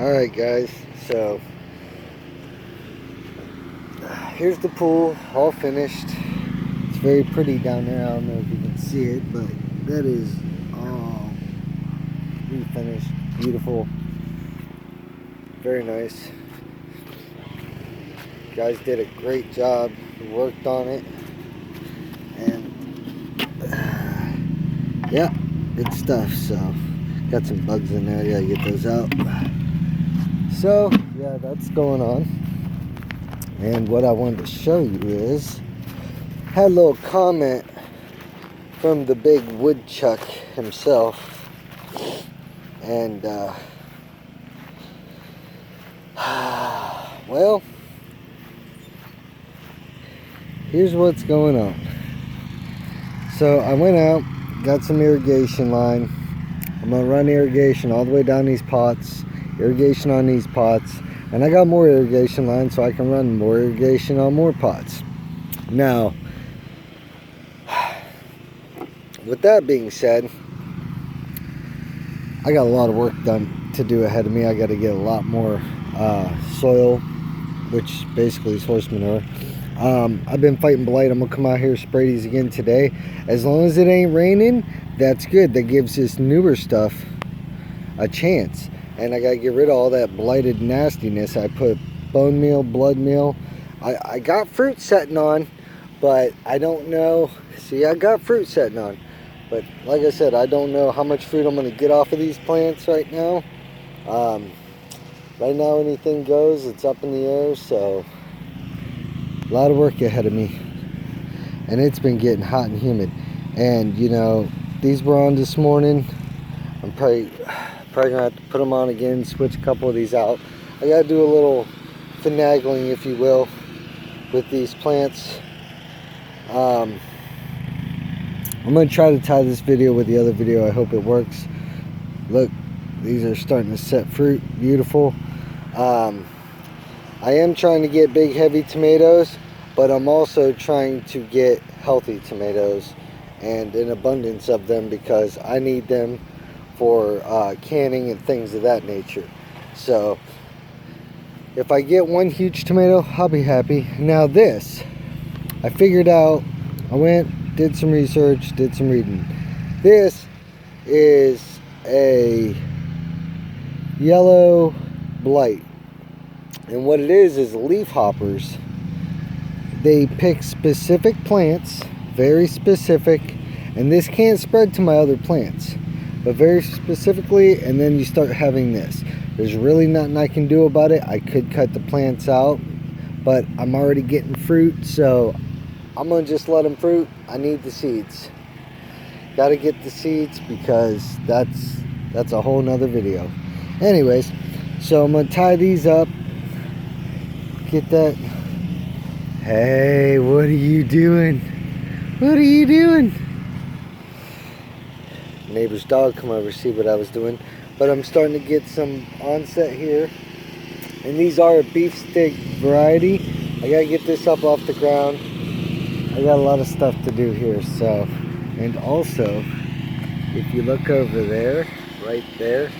Alright guys, so here's the pool, all finished. It's very pretty down there. I don't know if you can see it, but that is all finished. Beautiful. Very nice. Guys did a great job. Worked on it. And yeah, good stuff. So got some bugs in there. Gotta get those out. So yeah, that's going on. And what I wanted to show you is, had a little comment from the big woodchuck himself, and well, here's what's going on. So I went out, got some irrigation line. I'm gonna run irrigation all the way down these pots, irrigation on these pots, and I got more irrigation line so I can run more irrigation on more pots. Now, with that being said, I got a lot of work done to do ahead of me. I got to get a lot more soil, which basically is horse manure. I've been fighting blight. I'm gonna come out here spray these again today. As long as it ain't raining, that's good. That gives this newer stuff a chance. And I gotta get rid of all that blighted nastiness. I put bone meal, blood meal. I got fruit setting on, but I don't know. See, I got fruit setting on, but like I said, I don't know how much fruit I'm gonna get off of these plants right now. Right now, anything goes. It's up in the air, so a lot of work ahead of me. And it's been getting hot and humid. And you know, these were on this morning. I'm probably gonna have to put them on again, switch a couple of these out. I gotta do a little finagling, if you will, with these plants. I'm gonna try to tie this video with the other video. I hope it works. Look, these are starting to set fruit. Beautiful. I am trying to get big, heavy tomatoes, but I'm also trying to get healthy tomatoes and an abundance of them, because I need them for canning and things of that nature. So if I get one huge tomato, I'll be happy. Now this, I figured out. I went, did some research, did some reading. This is a yellow blight, and what it is leaf hoppers. They pick specific plants, very specific, and this can't spread to my other plants, but very specifically. And then you start having this. There's really nothing I can do about it. I could cut the plants out, but I'm already getting fruit, so I'm gonna just let them fruit. I need the seeds. Gotta get the seeds, because that's a whole nother video. Anyways, so I'm gonna tie these up. Get that. Hey, what are you doing? What are you doing? Neighbor's dog come over to see what I was doing. But I'm starting to get some onset here. And these are a beefsteak variety. I gotta get this up off the ground. I got a lot of stuff to do here. So, and also, if you look over there, right there,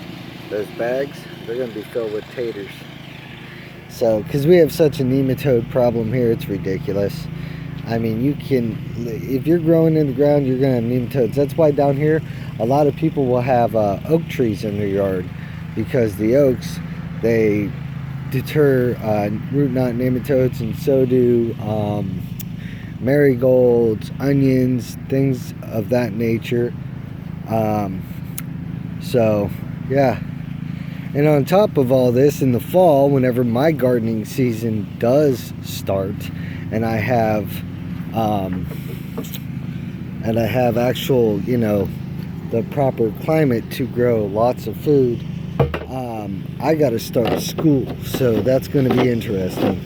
those bags, they're gonna be filled with taters. So, because we have such a nematode problem here, it's ridiculous. I mean, you can, if you're growing in the ground, you're going to have nematodes. That's why down here, a lot of people will have oak trees in their yard, because the oaks, they deter root knot nematodes, and so do marigolds, onions, things of that nature. So, yeah. And on top of all this, in the fall, whenever my gardening season does start, and I have actual, you know, the proper climate to grow lots of food, I got to start school. So that's going to be interesting.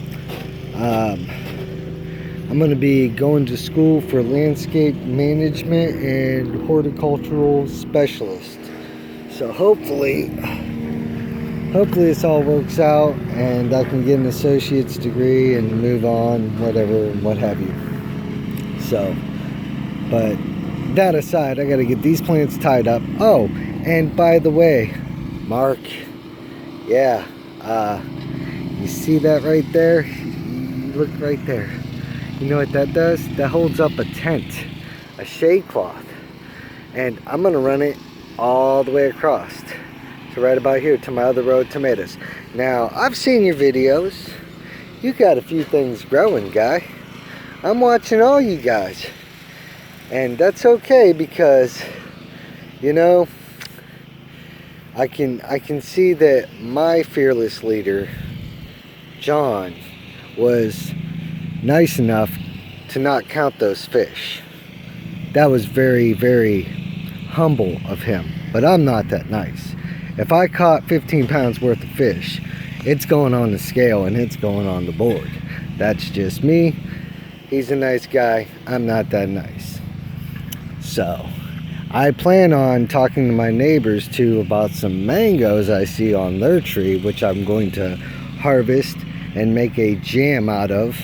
I'm going to be going to school for landscape management and horticultural specialist. So hopefully this all works out and I can get an associate's degree and move on, whatever, and what have you. So, but that aside, I got to get these plants tied up. Oh, and by the way, Mark, Yeah, you see that right there? Look right there. You know what that does? That holds up a tent, a shade cloth. And I'm gonna run it all the way across to right about here to my other row of tomatoes. Now, I've seen your videos. You got a few things growing, guy. I'm watching all you guys. And that's okay because, you know, I can see that my fearless leader, John, was nice enough to not count those fish. That was very, very humble of him. But I'm not that nice. If I caught 15 pounds worth of fish, it's going on the scale and it's going on the board. That's just me. He's a nice guy. I'm not that nice. So I plan on talking to my neighbors too about some mangoes I see on their tree, which I'm going to harvest and make a jam out of,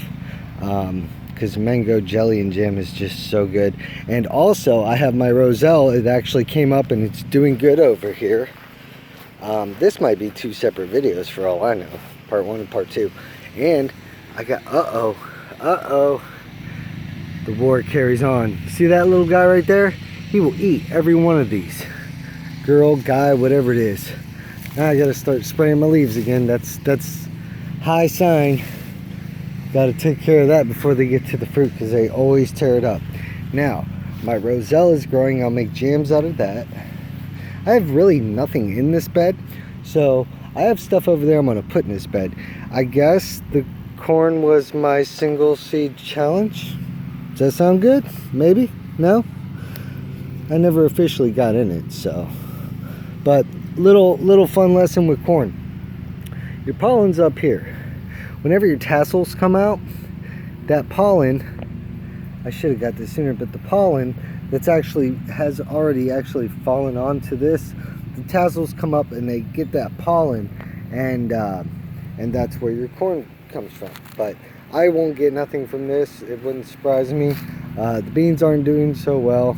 because mango jelly and jam is just so good. And also I have my roselle. It actually came up and it's doing good over here. This might be two separate videos for all I know, part 1 and part 2. And I got the war carries on. See that little guy right there? He will eat every one of these. Girl, guy, whatever it is. Now I gotta start spraying my leaves again. That's high sign. Gotta take care of that before they get to the fruit because they always tear it up. Now, my roselle is growing. I'll make jams out of that. I have really nothing in this bed, so I have stuff over there I'm gonna put in this bed. I guess the corn was my single seed challenge. Does that sound good? Maybe? No? I never officially got in it, so. But little fun lesson with corn. Your pollen's up here. Whenever your tassels come out, that pollen, I should have got this sooner, but the pollen that's has already fallen onto this, the tassels come up and they get that pollen, and that's where your corn comes from. But I won't get nothing from this. It wouldn't surprise me. The beans aren't doing so well,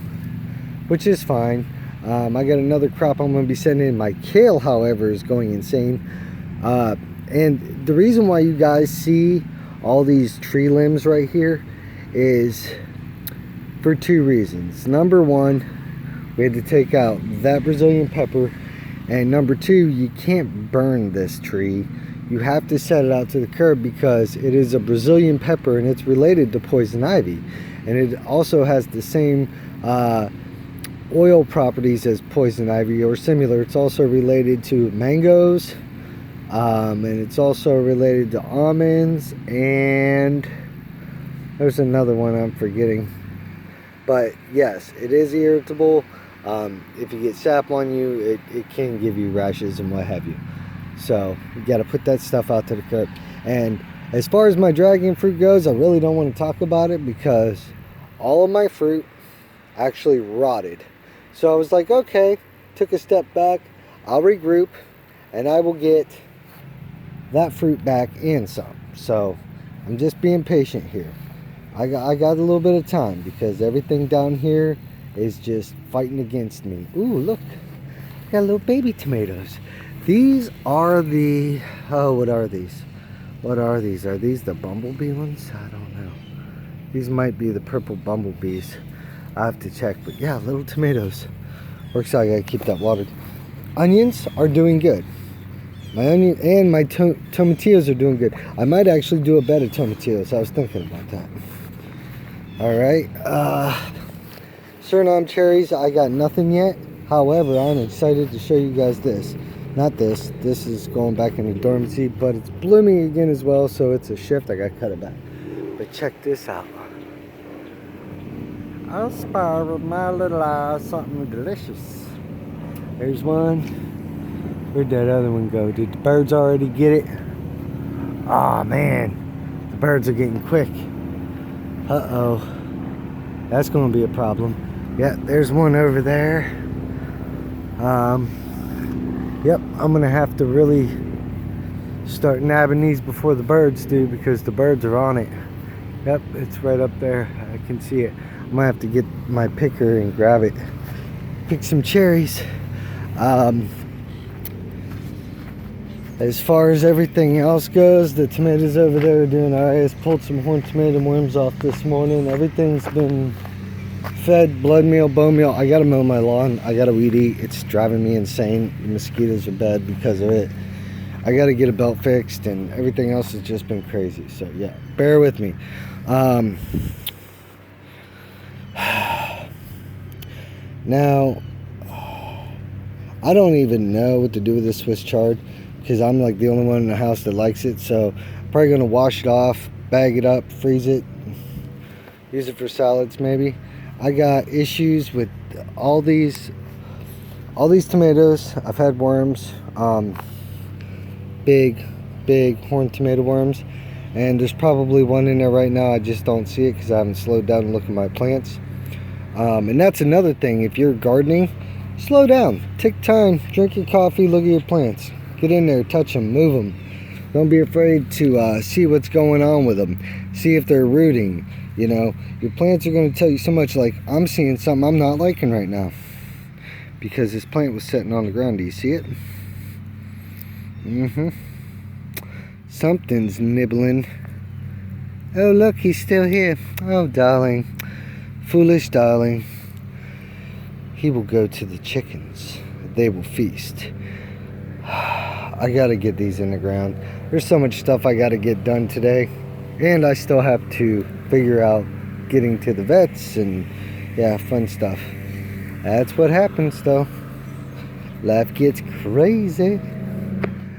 which is fine. I got another crop I'm going to be sending in. My kale, however, is going insane. And the reason why you guys see all these tree limbs right here is for 2 reasons. Number 1, we had to take out that Brazilian pepper. And number 2, you can't burn this tree. You have to set it out to the curb because it is a Brazilian pepper and it's related to poison ivy. And it also has the same oil properties as poison ivy or similar. It's also related to mangoes, and it's also related to almonds, and there's another one I'm forgetting. But yes, it is irritable. If you get sap on you, it can give you rashes and what have you. So you got to put that stuff out to the curb. And as far as my dragon fruit goes, I really don't want to talk about it because all of my fruit actually rotted. So I was like, okay, took a step back, I'll regroup, and I will get that fruit back and some. So I'm just being patient here. I got a little bit of time because everything down here is just fighting against me. Ooh, look, got little baby tomatoes. These are the, oh, what are these? What are these? Are these the bumblebee ones? I don't know. These might be the purple bumblebees. I have to check, but yeah, little tomatoes. Works out, I gotta keep that watered. Onions are doing good. My onion and my tomatillos are doing good. I might actually do a bed of tomatillos. I was thinking about that. All right. Suriname cherries, I got nothing yet. However, I'm excited to show you guys this. Not this. This is going back into dormancy, but it's blooming again as well, so it's a shift. I gotta cut it back. But check this out. I spy with my little eyes something delicious. There's one. Where'd that other one go? Did the birds already get it? Oh man, the birds are getting quick. Uh-oh. That's gonna be a problem. Yeah, there's one over there. Yep, I'm gonna have to really start nabbing these before the birds do because the birds are on it. Yep, it's right up there. I can see it. I might have to get my picker and grab it. Pick some cherries. As As far as everything else goes, the tomatoes over there are doing alright. I just pulled some horn tomato worms off this morning. Everything's been fed blood meal, bone meal. I gotta mow my lawn. I gotta weed eat. It's driving me insane. The mosquitoes are bad because of it. I gotta get a belt fixed, and everything else has just been crazy. So yeah, bear with me. Now, I don't even know what to do with this Swiss chard, because I'm like the only one in the house that likes it. So I'm probably gonna wash it off, bag it up, freeze it, use it for salads maybe. I got issues with all these tomatoes. I've had worms, big horn tomato worms, and there's probably one in there right now. I just don't see it because I haven't slowed down and looked at my plants. And that's another thing. If you're gardening, slow down, take time, drink your coffee, look at your plants, get in there, touch them, move them. Don't be afraid to see what's going on with them, see if they're rooting. You know, your plants are going to tell you so much. Like, I'm seeing something I'm not liking right now because this plant was sitting on the ground. Do you see it? Something's nibbling. Oh, look, he's still here. Oh, darling, foolish darling. He will go to the chickens. They will feast. I gotta get these in the ground. There's so much stuff I gotta get done today, and I still have to figure out getting to the vets and yeah, fun stuff. That's what happens though. Life gets crazy.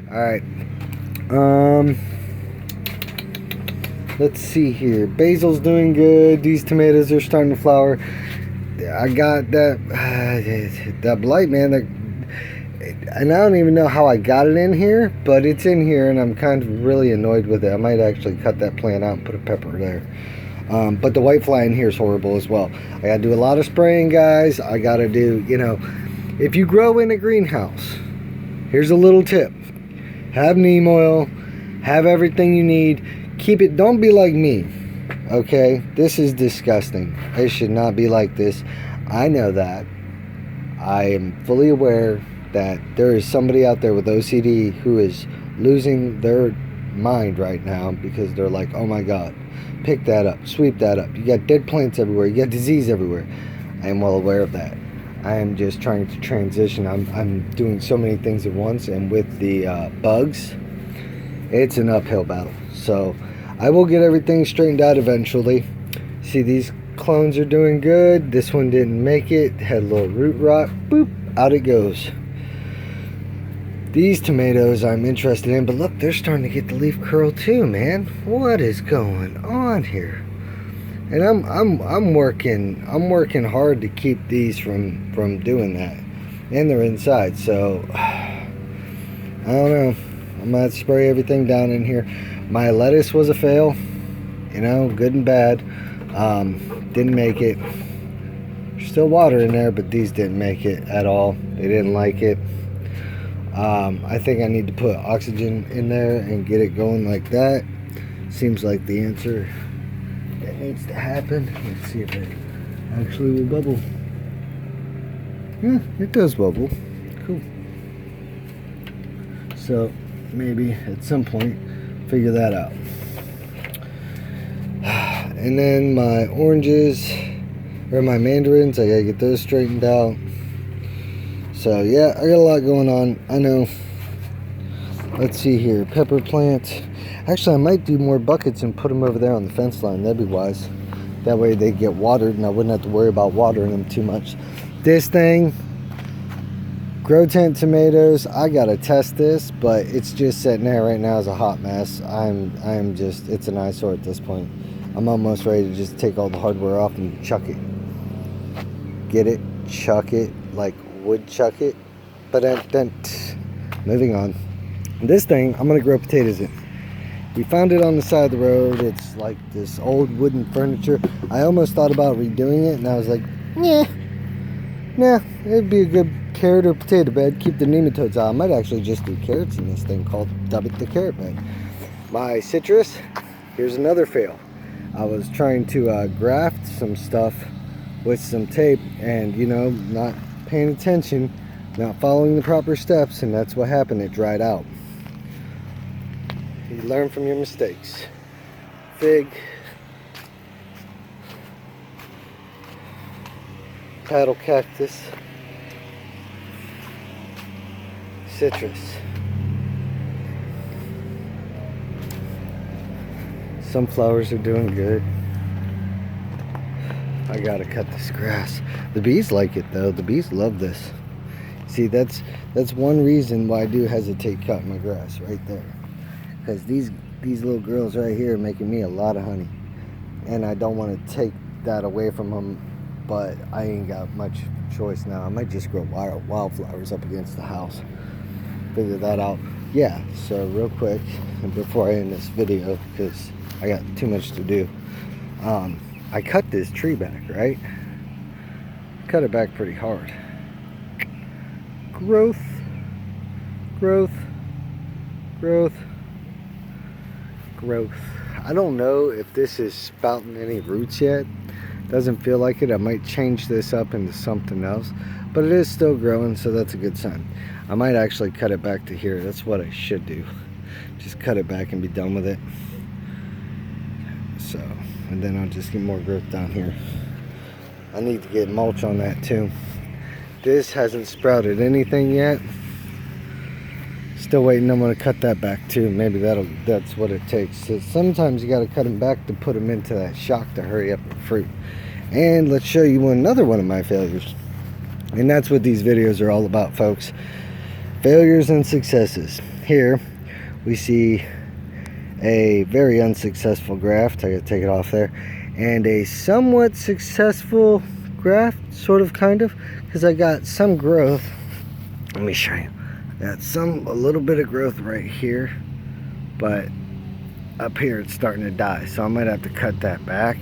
Alright, let's see here. Basil's doing good. These tomatoes are starting to flower. I got that blight, man, and I don't even know how I got it in here, but it's in here, and I'm kind of really annoyed with it. I might actually cut that plant out and put a pepper there. But the whitefly in here is horrible as well. I gotta do a lot of spraying, guys. I gotta do, you know, if you grow in a greenhouse, here's a little tip. Have neem oil, have everything you need. Keep it, don't be like me, okay? This is disgusting. It should not be like this. I know that. I am fully aware that there is somebody out there with OCD who is losing their mind right now because they're like, oh my God, pick that up, sweep that up. You got dead plants everywhere, you got disease everywhere. I am well aware of that. I am just trying to transition. I'm doing so many things at once, and with the bugs, it's an uphill battle. So I will get everything straightened out eventually. See, these clones are doing good. This one didn't make it, had a little root rot. Boop, out it goes. These tomatoes I'm interested in, but look, they're starting to get the leaf curl too, man. What is going on here? And I'm working hard to keep these from doing that. And they're inside, so I don't know. I'm gonna have to spray everything down in here. My lettuce was a fail, you know, good and bad. Didn't make it. There's still water in there, but these didn't make it at all. They didn't like it. I think I need to put oxygen in there and get it going like that. Seems like the answer that needs to happen. Let's see if it actually will bubble. Yeah, it does bubble. Cool. So maybe at some point figure that out. And then my oranges, or my mandarins, I gotta get those straightened out. So yeah, I got a lot going on, I know. Let's see here, pepper plants. Actually, I might do more buckets and put them over there on the fence line. That'd be wise. That way they get watered and I wouldn't have to worry about watering them too much. This thing, grow tent tomatoes, I gotta test this, but it's just sitting there right now as a hot mess. I'm just, it's an eyesore at this point. I'm almost ready to just take all the hardware off and chuck it. Get it, chuck it, like would chuck it. But then, moving on. This thing, I'm gonna grow potatoes in. We found it on the side of the road. It's like this old wooden furniture. I almost thought about redoing it, and I was like, nah, it'd be a good carrot or potato bed. Keep the nematodes out. I might actually just do carrots in this thing called dub it the carrot bed. My citrus, here's another fail. I was trying to graft some stuff with some tape, and you know, not paying attention, not following the proper steps, and that's what happened. It dried out. You learn from your mistakes. Fig, paddle cactus, citrus, sunflowers are doing good. I gotta cut this grass. The bees like it though. The bees love this. See, that's one reason why I do hesitate cutting my grass right there, because these little girls right here are making me a lot of honey, and I don't want to take that away from them, but I ain't got much choice now. I might just grow wildflowers up against the house. Figure that out. Yeah, so real quick, and before I end this video, because I got too much to do, I cut this tree back, right? Cut it back pretty hard. Growth, growth, growth, growth. I don't know if this is spouting any roots yet. Doesn't feel like it. I might change this up into something else, but it is still growing, so that's a good sign. I might actually cut it back to here. That's what I should do. Just cut it back and be done with it. So, and then I'll just get more growth down here. I need to get mulch on that too. This hasn't sprouted anything yet. Still waiting. I'm going to cut that back too. Maybe that's what it takes. So sometimes you got to cut them back to put them into that shock to hurry up the fruit. And let's show you another one of my failures. And that's what these videos are all about, folks. Failures and successes. Here we see a very unsuccessful graft. I got to take it off there. And a somewhat successful graft, sort of, kind of, because I got some growth. Let me show you. I got a little bit of growth right here, but up here it's starting to die, so I might have to cut that back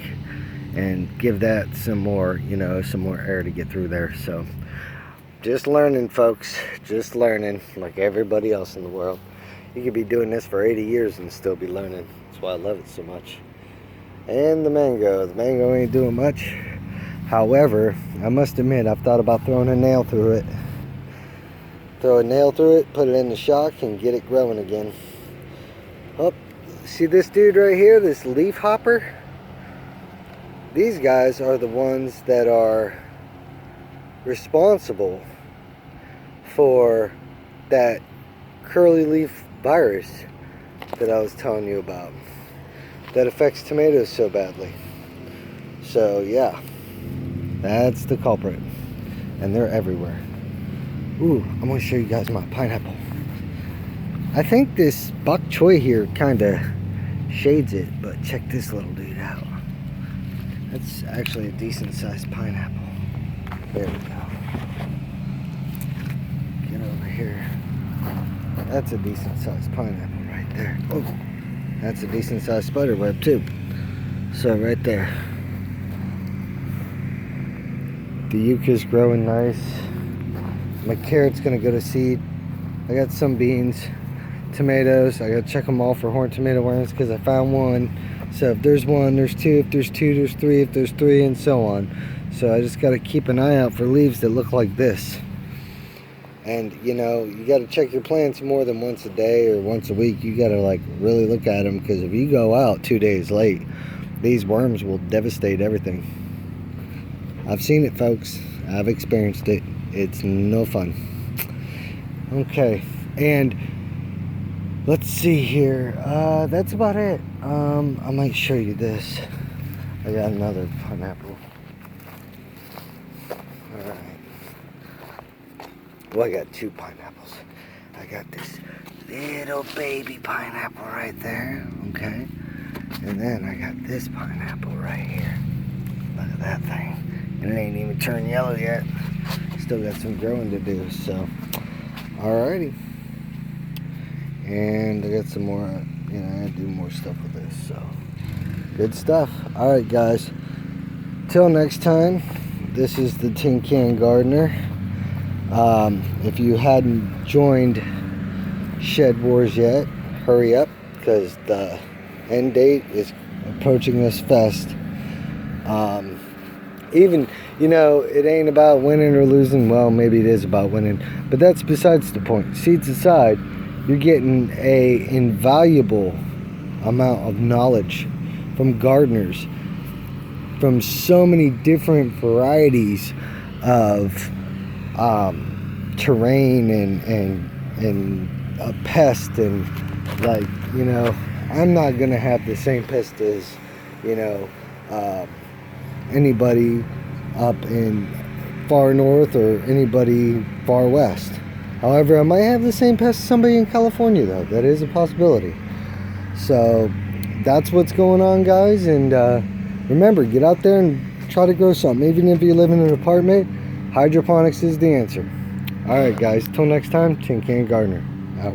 and give that some more, some more air to get through there. So just learning, folks, just learning, like everybody else in the world. You could be doing this for 80 years and still be learning. That's why I love it so much. And the mango ain't doing much. However, I must admit, I've thought about throwing a nail through it. Throw a nail through it, put it in the shock, and get it growing again. Oh, see this dude right here, this leaf hopper? These guys are the ones that are responsible for that curly leaf virus that I was telling you about, that affects tomatoes so badly. So yeah, that's the culprit, and they're everywhere. Ooh, I'm gonna show you guys my pineapple. I think this bok choy here kind of shades it, but check this little dude out. That's actually a decent sized pineapple. There we go. Get over here. That's a decent sized pineapple right there. Oh, that's a decent sized spiderweb too. So right there. The yuca's growing nice. My carrot's gonna go to seed. I got some beans, tomatoes. I gotta check them all for horned tomato worms because I found one. So if there's one, there's two. If there's two, there's three. If there's three, and so on. So I just gotta keep an eye out for leaves that look like this. And you gotta check your plants more than once a day or once a week. You gotta really look at them, because if you go out 2 days late, these worms will devastate everything. I've seen it, folks. I've experienced it. It's no fun. Okay, and let's see here. That's about it. I might show you this. I got another pineapple. Alright. Well, I got two pineapples. I got this little baby pineapple right there. Okay. And then I got this pineapple right here. Look at that thing. And it ain't even turned yellow yet. Still got some growing to do, so alrighty. And I got some more, I do more stuff with this, so good stuff. Alright guys, till next time, this is the Tin Can Gardener. If you hadn't joined Shed Wars yet, hurry up, because the end date is approaching us fast. Even, it ain't about winning or losing. Well, maybe it is about winning, but that's besides the point. Seeds aside, you're getting a invaluable amount of knowledge from gardeners, from so many different varieties of terrain and a pest, and like, you know, I'm not gonna have the same pest as, you know, anybody up in far north or anybody far west. However, I might have the same pest as somebody in California, though. That is a possibility. So that's what's going on, guys. And remember, get out there and try to grow something. Even if you live in an apartment, hydroponics is the answer. Alright guys, till next time, Tin Can Gardener out.